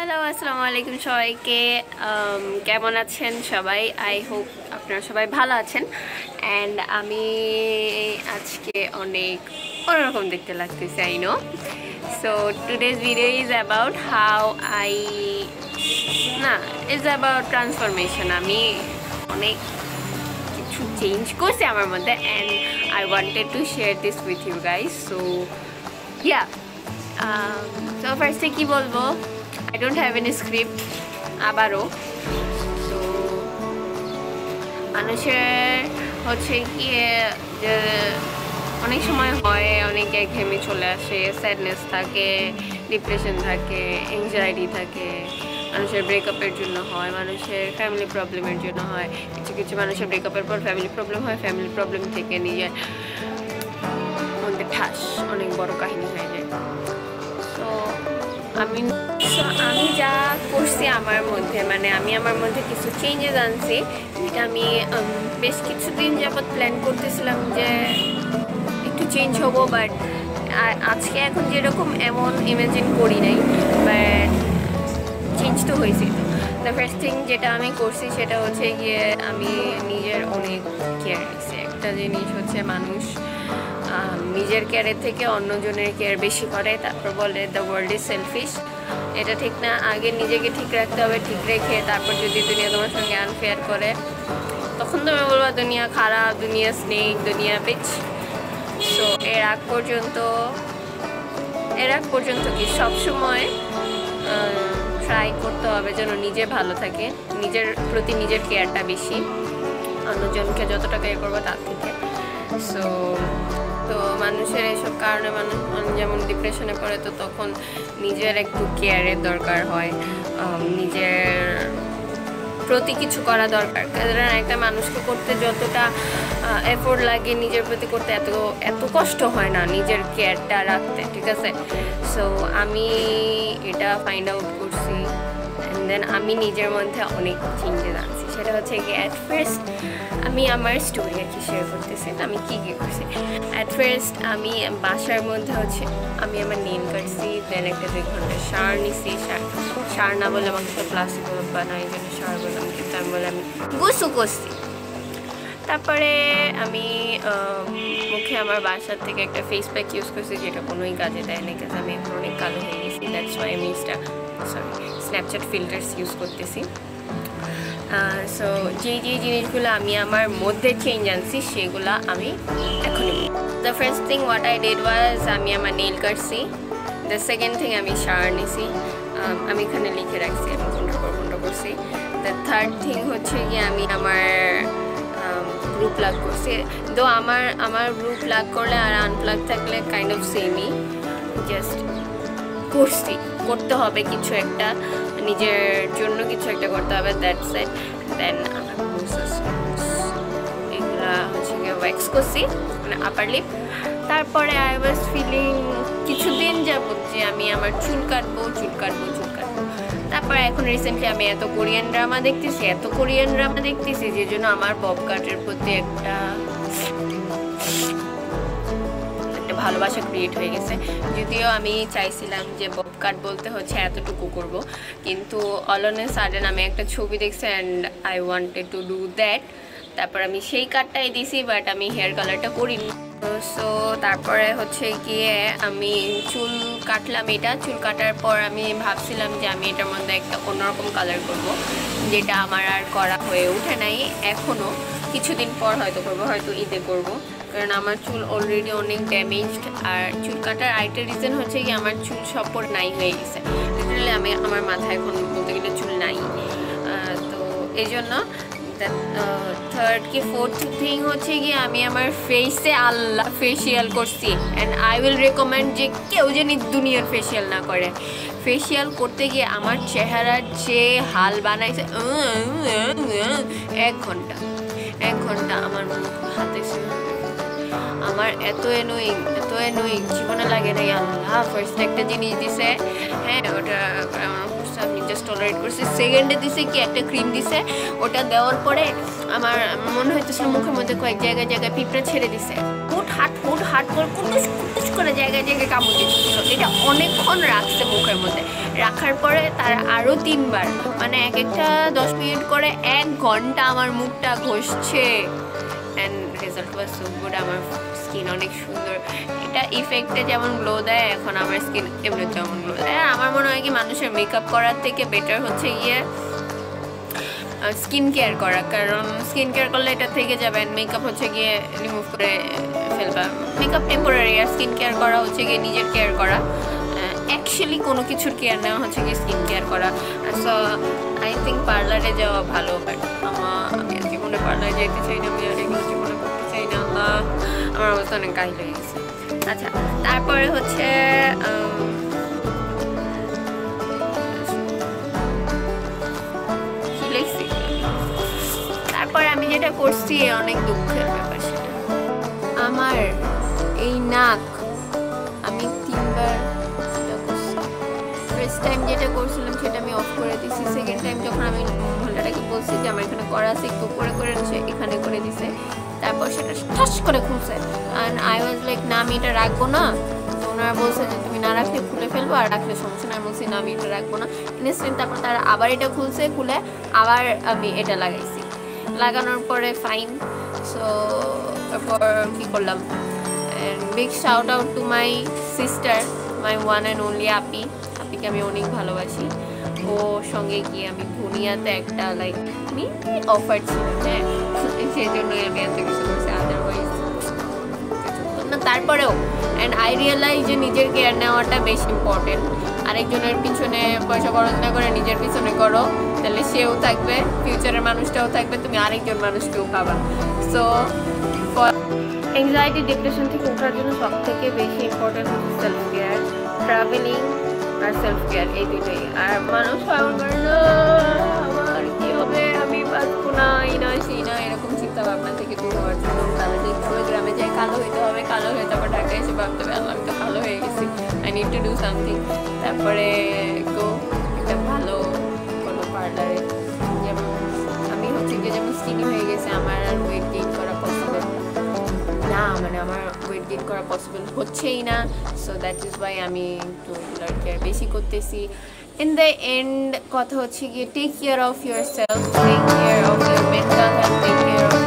Hello, আসসালামু আলাইকুম সবাইকে। কেমন আছেন সবাই? আই হোপ আপনারা সবাই ভালো আছেন। অ্যান্ড আমি আজকে অনেক অন্যরকম দেখতে লাগতেছে, I know. So today's video is about how I is about transformation. আমি অনেক কিছু চেঞ্জ করছি আমার মধ্যে, and I wanted to share this with you guys. So yeah, so ফার্স্টে কী বলবো, I don't have any script আবারও। তো মানুষের হচ্ছে কি যে অনেক সময় হয়, অনেক একঘেয়েমি চলে আসে, স্যাডনেস থাকে, ডিপ্রেশন থাকে, এংজাইটি থাকে, মানুষের ব্রেকআপের জন্য হয়, মানুষের ফ্যামিলি প্রবলেমের জন্য হয়, কিছু কিছু মানুষের ব্রেকআপের পর ফ্যামিলি প্রবলেম হয়, ফ্যামিলি প্রবলেম থেকে নিজের মধ্যে ঠাস অনেক বড় কাহিনী হয়ে যায়। তো আমি যা করছি আমার মধ্যে, মানে আমি আমার মধ্যে কিছু চেঞ্জেস আনছি, যেটা আমি বেশ কিছুদিন যাবৎ প্ল্যান করতেছিলাম যে একটু চেঞ্জ হবো, বাট আজকে এখন যেরকম এমন ইমাজিন করি নাই, বাট চেঞ্জ তো হয়েছে। তো দ্য ফার্স্ট থিং যেটা আমি করছি সেটা হচ্ছে গিয়ে আমি নিজের অনেক কেয়ার নিচ্ছি। একটা জিনিস হচ্ছে মানুষ নিজের কেয়ারের থেকে অন্যজনের কেয়ার বেশি করে, তারপর বলে দ্য ওয়ার্ল্ড ইজ সেলফিশ। এটা ঠিক না। আগে নিজেকে ঠিক রাখতে হবে, ঠিক রেখে তারপর যদি দুনিয়া তোমার সঙ্গে আনফেয়ার করে তখন তুমি বলবা দুনিয়া খারাপ, দুনিয়া স্নেক, দুনিয়া বিচ। সো এর আগ পর্যন্ত কি সবসময় ট্রাই করতে হবে যেন নিজে ভালো থাকে, নিজের প্রতি নিজের কেয়ারটা বেশি, অন্যজনকে যতটা কেয়ার করবো তার থেকে। সো তো মানুষের এইসব কারণে মানুষ যেমন ডিপ্রেশনে পড়ে, তো তখন নিজের একটু কেয়ারের দরকার হয়, নিজের প্রতি কিছু করা দরকার। কারণ একটা মানুষকে করতে যতটা এফোর্ট লাগে নিজের প্রতি করতে এত কষ্ট হয় না নিজের কেয়ারটা রাখতে, ঠিক আছে? সো আমি এটা ফাইন্ড আউট করছি, অ্যান্ড দেন আমি নিজের মধ্যে অনেক চেঞ্জেস আনছি। সেটা হচ্ছে কি, অ্যাট ফার্স্ট আমি আমার স্টোরি আর কি শেয়ার করতেছি আমি কী করছি। অ্যাট ফার্স্ট আমি বাসার মধ্যে হচ্ছে আমি আমার নেল কাটছি, দেন একটা 2 ঘন্টা শাওয়ার নিছি। শাওয়ার না বলে আমাকে তো প্লাস্টিক বানাই, জন্য শাওয়ার বললাম, কিন্তু আমি বলে আমি গোসল করছি। তারপরে আমি মুখে আমার বাসার থেকে একটা ফেস প্যাক ইউজ করছি, যেটা কোনোই কাজে দেয় না, কাজ আমি এখন অনেক কালো হয়ে গেছি। দ্যাটস ওয়াই আমি স্ন্যাপচ্যাট ফিল্টার্স ইউজ করতেছি। সো যেই জিনিসগুলো আমি আমার মধ্যে চেঞ্জ আনছি সেগুলো আমি এখনই। The first thing what I did was আমি আমার নেল কাটছি। দ্য সেকেন্ড থিং আমি শাওয়ার নিছি, আমি এখানে লিখে রাখছি আমি কোনটা করছি। দ্য থার্ড থিং হচ্ছে কি আমি আমার ব্রু প্লাগ করছি। তো আমার ব্রু প্লাগ করলে আর আনপ্লাগ থাকলে কাইন্ড অফ সেমই, জাস্ট করতে হবে কিছু একটা, নিজের জন্য কিছু একটা করতে হবে, দ্যাটস ইট। দেন আমার এগুলা হচ্ছে গিয়ে ওয়্যাক্স করছি, মানে আপার লিপ। তারপরে আই ওয়াজ ফিলিং কিছুদিন যাবত যে আমি আমার চুল কাটবো। তারপরে এখন রিসেন্টলি আমি এত কোরিয়ান ড্রামা দেখতেছি যে জন্য আমার বব কাটের প্রতি একটা ভালোবাসা ক্রিয়েট হয়ে গেছে। যদিও আমি চাইছিলাম যে বব কাট বলতে হচ্ছে এতটুকু করব, কিন্তু অল অন এ সাডেন আমি একটা ছবি দেখছি and I wanted to do that. তারপর আমি সেই কাটটাই দিছি, বাট আমি হেয়ার কালারটা করিনি। সো তারপরে হচ্ছে গিয়ে আমি চুল কাটলাম। চুল কাটার পর আমি ভাবছিলাম যে আমি এটার মধ্যে একটা অন্যরকম কালার করব, যেটা আমার আর করা হয়ে ওঠে নাই। এখনও কিছুদিন পর হয়তো করবো, হয়তো ঈদে করব, কারণ আমার চুল অলরেডি অনেক ড্যামেজড। আর চুল কাটার আরেকটা রিজন হচ্ছে কি আমার চুল সপর নাই হয়ে গেছে, লিটারালি আমার মাথায় এখন বলতে গেলে চুল নাই। তো এই জন্য থার্ড কি ফোর্থ থিং হচ্ছে কি আমি আমার ফেসে ফেসিয়াল করছি, অ্যান্ড আই উইল রেকমেন্ড যে কেউ যেন দুনিয়ার ফেসিয়াল না করে। ফেসিয়াল করতে গিয়ে আমার চেহারার যে হাল বানাইছে, 1 ঘন্টা আমার মুখ হাতে আমার এত এনোয়িং জীবনে লাগে নাই। আল্লাহ ফার্স্ট একটা জিনিস দিছে, হ্যাঁ ওটা আমি জাস্ট টলারেট করছি। সেকেন্ডে দিছে কি একটা ক্রিম দিছে, ওটা দেওয়ার পরে আমার মনে হইতেছিল মুখের মধ্যে কয়েক জায়গায় পিঁপড়া ছেড়ে দিছে। হাট করে কুটুস করে জায়গায় জায়গায় কামড় দিচ্ছিল। এটা অনেকক্ষণ রাখছে মুখের মধ্যে, রাখার পরে তারা আরও 3 বার, মানে এক একটা 10 মিনিট করে 1 ঘন্টা আমার মুখটা ঘষছে। And result was so good. আমার স্কিন অনেক সুন্দর। এটা ইফেক্টে যেমন গ্লো দেয়, এখন আমার স্কিন এমনি যেমন গ্লো দেয়। আর আমার মনে হয় কি মানুষের মেকআপ করার থেকে বেটার হচ্ছে গিয়ে স্কিন কেয়ার করা, কারণ স্কিন কেয়ার করলে এটা থেকে যাবে, মেকআপ হচ্ছে গিয়ে রিমুভ করে ফেলবা। মেকআপ টেম্পোরারি, আর স্কিন কেয়ার করা হচ্ছে গিয়ে নিজের কেয়ার করা। অ্যাকচুয়ালি কোনো কিছুর কেয়ার নেওয়া হচ্ছে গিয়ে স্কিন কেয়ার করা। সো আই থিঙ্ক পার্লারে যাওয়া ভালো, বাট আমি আর জীবনে পার্লারে যেতে চাই না, আমি আর এগুলো জীবনে করতে চাই না। আমার অবস্থা অনেক কাহিল হয়ে গেছে। আচ্ছা, তারপরে হচ্ছে তারপর আমি যেটা করছি অনেক দুঃখের ব্যাপার, সেটা আমার এই নাক আমি 3 বার ফার্স্ট টাইম যেটা করছিলাম সেটা আমি অফ করে দিছি। সেকেন্ড টাইম যখন আমি মহিলাটাকে বলছি যে আমার এখানে করা আছে, একটু করে করে এখানে করে দিছে, তারপর সেটা ঠাস করে খুলছে। অ্যান্ড আই ওয়াজ লাইক, না আমি এটা রাখবো না। তো ওনারা বলছে যে তুমি না রাখলে খুলে ফেলবো, আর রাখলে সমস্যা না। আমি বলছি না, আমি এটা রাখবো না। ইনস্ট্যান্ট তারপর তারা আবার এটা খুলছে, খুলে আবার আমি এটা লাগাইছি। লাগানোর পরে ফাইন। সো তারপর কী করলাম, big shout out to my sister, my one and only আপিকে আমি অনেক ভালোবাসি। ও সঙ্গে গিয়ে আমি দুনিয়াতে একটা লাইক অফার ছিল, হ্যাঁ, সেই জন্যই আমি এত কিছু করছি। আদারওয়াইজ না। তারপরেও অ্যান্ড আই রিয়েলাইজ যে নিজের কেয়ার নেওয়াটা বেশ ইম্পর্টেন্ট। আরেকজনের পিছনে পয়সা খরচ না করে নিজের পিছনে করো, তাহলে সেও থাকবে, ফিউচারের মানুষটাও থাকবে, তুমি আরেকজন মানুষকেও পাবা। সো অ্যাংজাইটি ডিপ্রেশন থেকে ওঠার জন্য সব থেকে বেশি ইম্পর্টেন্ট হচ্ছে সেলফ কেয়ার, ট্রাভেলিং আর সেলফ কেয়ার, এই দুটোই। আর মানুষ পাগল করে না, আমার কী হবে, আমি বাঁচবো না, এই না সেই না, এরকম চিন্তা ভাবনা থেকে দূর হওয়ার জন্য গ্রামে যাই, কালো হইতে হবে, কালো হয়ে তারপর ঢাকা এসে ভাবতে হবে আল্লাহ আমি তো কালো হয়ে গেছি, I need to do something. তারপরে একটা ভালো কোনো পার্লারে, যেমন আমি হচ্ছে গিয়ে যেমন স্কিনি হয়ে গেছে, আমার আর ওয়েট গেইন করা পসিবল না, মানে আমার ওয়েট গেইন করা পসিবল হচ্ছেই না। সো দ্যাট ইজ ওয়াই আমি একটু ব্লাড কেয়ার বেশি করতেছি। ইন দ্য এন্ড কথা হচ্ছে গিয়ে take care of your self, take care of your mental health, take care of